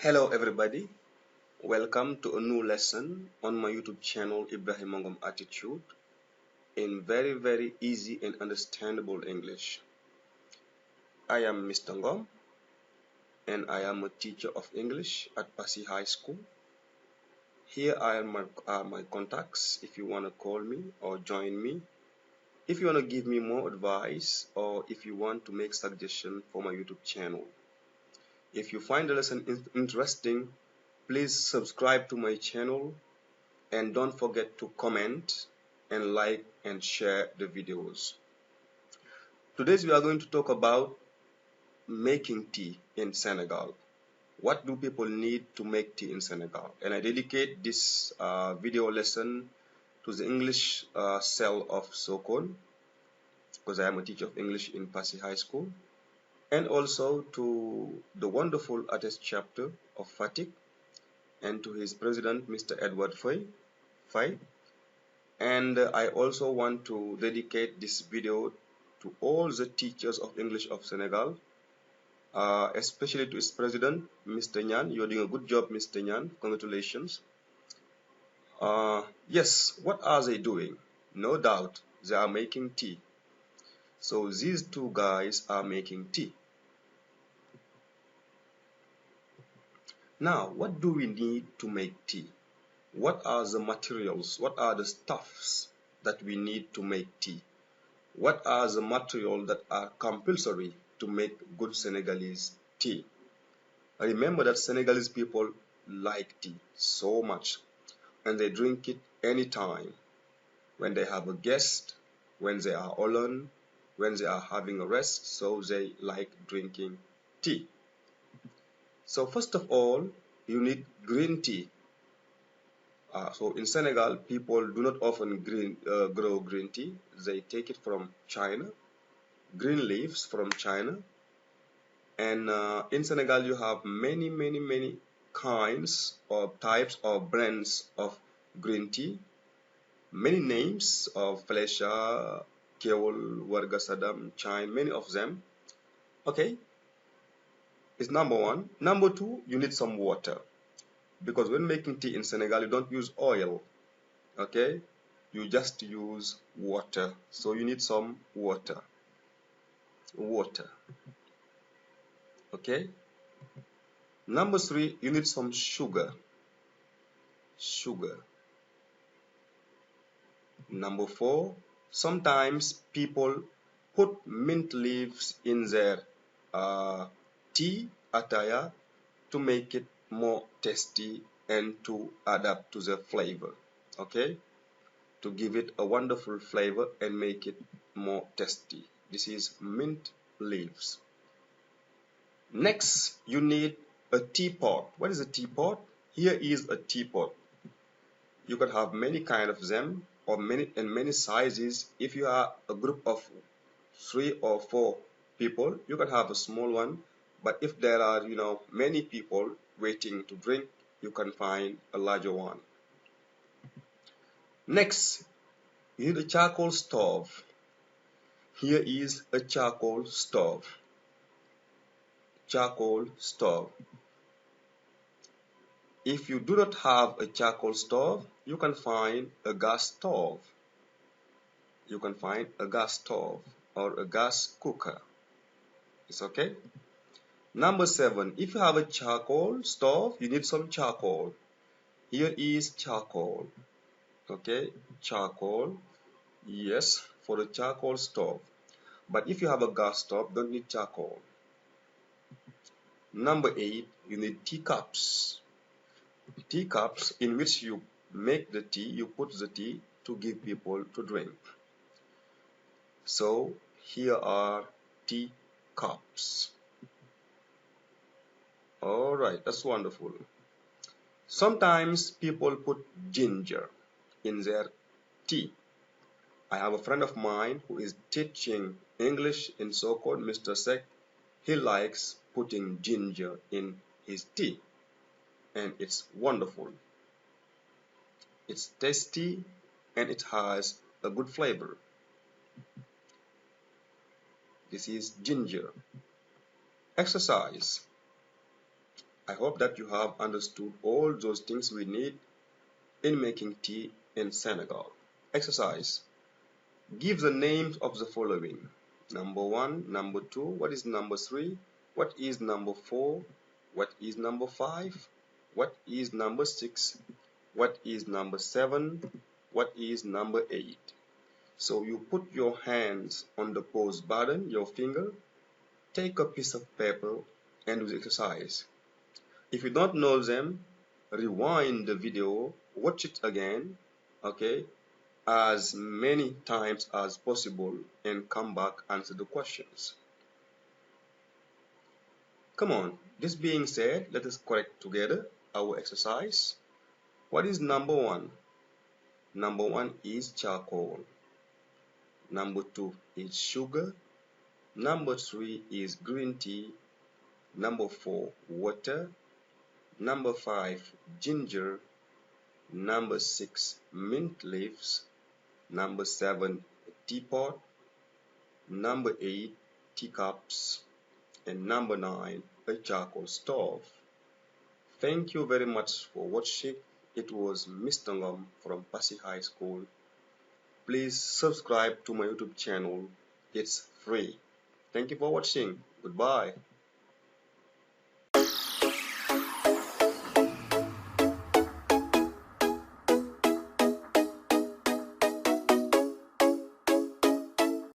Hello everybody, welcome to a new lesson on my YouTube channel Ibrahima Ngom Attitude in very easy and understandable English. I am Mr. Ngom and I am a teacher of English at Passy High School. Here are my contacts if you want to call me or join me. If you want to give me more advice or if you want to make suggestion for my YouTube channel. If you find the lesson interesting, please subscribe to my channel and don't forget to comment and like and share the videos. Today we are going to talk about making tea in Senegal. What do people need to make tea in Senegal? And I dedicate this video lesson to the English cell of Sokone, because I am a teacher of English in Passy High School, and also to the wonderful artist chapter of Fatick and to his president, Mr. Edward Faye. And I also want to dedicate this video to all the teachers of English of Senegal, especially to its president, Mr. Nyan. You're doing a good job, Mr. Nyan. Congratulations. Yes, what are they doing? No doubt, they are making tea. So these two guys are making tea. Now, what do we need to make tea? What are the materials? What are the stuffs that we need to make tea? What are the materials that are compulsory to make good Senegalese tea? Remember that Senegalese people like tea so much and they drink it anytime. When they have a guest, when they are alone, when they are having a rest, so they like drinking tea. So first of all, you need green tea. So in Senegal, people do not often grow green tea. They take it from China, green leaves from China. And in Senegal, you have many kinds or types or brands of green tea. Many names of Flesha, Kewol, Warga Sadam, Chine, many of them. Okay, it's number one. Number two, you need some water. Because when making tea in Senegal, you don't use oil. Okay, you just use water. So you need some water. Okay. Number three, you need some sugar. Number four, sometimes people put mint leaves in their tea, Ataya, to make it more tasty and to adapt to the flavor. Okay, to give it a wonderful flavor and make it more tasty. This is mint leaves. Next, you need a teapot. What is a teapot? Here is a teapot. You can have many kind of them or many sizes. If you are a group of 3 or 4 people, you can have a small one. But if there are many people waiting to drink, you can find a larger one. Next, you need a charcoal stove. Here is a charcoal stove. If you do not have a charcoal stove, you can find a gas stove. Or a gas cooker. It's okay. Number 7, if you have a charcoal stove, you need some charcoal. Here is charcoal. Okay, charcoal. Yes, for the charcoal stove. But if you have a gas stove, don't need charcoal. Number 8, you need teacups. Teacups in which you make the tea, you put the tea to give people to drink. So here are teacups. Alright, that's wonderful. Sometimes people put ginger in their tea. I have a friend of mine who is teaching English in so-called Mr. Sek. He likes putting ginger in his tea. And it's wonderful. It's tasty and it has a good flavor. This is ginger. Exercise. I hope that you have understood all those things we need in making tea in Senegal. Exercise. Give the names of the following. Number 1, number 2, what is number 3, what is number 4, what is number 5, what is number 6, what is number 7, what is number 8. So you put your hands on the pause button, your finger, take a piece of paper and do the exercise. If you don't know them, rewind the video, watch it again, okay, as many times as possible and come back answer the questions. Come on, this being said, let us correct together our exercise. What is number 1? Number 1 is charcoal. Number 2 is sugar. Number 3 is green tea. Number 4, water. Number 5, ginger. Number 6, mint leaves. Number 7, teapot. Number 8, teacups. And number 9, a charcoal stove. Thank you very much for watching. It was Mr. Ngom from Passy High School. Please subscribe to my YouTube channel. It's free. Thank you for watching. Goodbye.